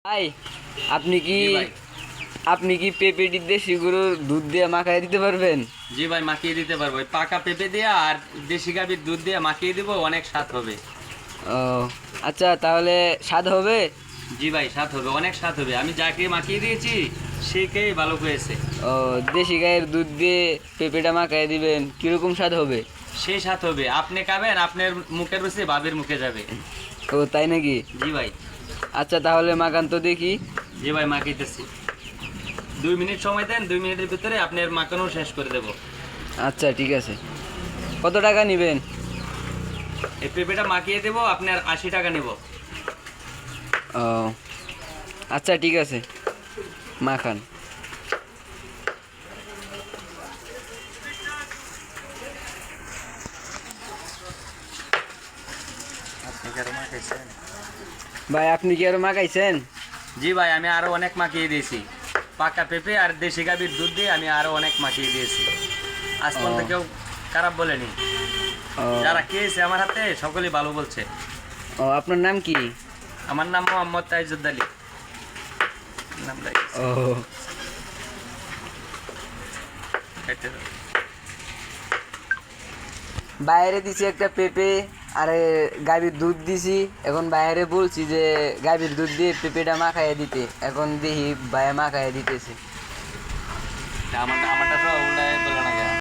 ভাই আপনি কি জি ভাই। আপনি কি পেঁপেটি দেশি গরুর দুধ দিয়ে মাখায় দিতে পারবেন? জি ভাই, মাখিয়ে দিতে পারবো। ওই পাকা পেঁপে দিয়ে আর দেশি গাভীর দুধ দিয়ে মাখিয়ে দিব, অনেক স্বাদ হবে। ও আচ্ছা, তাহলে স্বাদ হবে? জি ভাই, স্বাদ হবে, অনেক স্বাদ হবে। আমি যাকে মাখিয়ে দিয়েছি সে খেয়ে ভালো হয়েছে। ও, দেশি গাইয়ের দুধ দিয়ে পেঁপেটা মাখায় দিবেন, কিরকম স্বাদ হবে? সেই স্বাদ হবে, আপনি খাবেন, আপনার মুখের রুচি ভাবির মুখে যাবে। ও তাই নাকি? জি ভাই। আচ্ছা তাহলে মাখান তো দেখি। জি ভাই, মাখিতেছি। 2 মিনিট সময় দেন, 2 মিনিটের ভিতরে আপনার মাখানো শেষ করে দেব। আচ্ছা ঠিক আছে, কত টাকা নেবেন? এই পেঁপেটা মাখিয়ে দেবো, আপনার 80 টাকা নেব। ও আচ্ছা ঠিক আছে, মাখান। আপনি কি আরো মাখাইছেন? ভাই আপনি কি আরো মাখাইছেন? জি ভাই, আমি আরো অনেক মাখিয়ে দিয়েছি। পাকা পেঁপে আর দেশি গাভীর দুধ দিয়ে আমি আরো অনেক মাখিয়ে দিয়েছি। আজ ও পর্যন্ত কেউ খারাপ বলেনি। ও যারা খেয়েছে আমার হাতে সকলেই ভালো বলছে। ও আপনার নাম কি? আমার নাম মোহাম্মদ তাইজুদ্দ আলী। নামটা কি? ও কেটে দাও। বাইরে দিছি একটা পেঁপে, আরে গাভীর দুধ দিছি। এখন বাইরে বলছি যে গাভীর দুধ দিয়ে পেঁপেটা মাখাইয়া দিতে, এখন দেখি ভাইয়া মাখাইয়া দিতেছে। আমারটা সব উল্টায়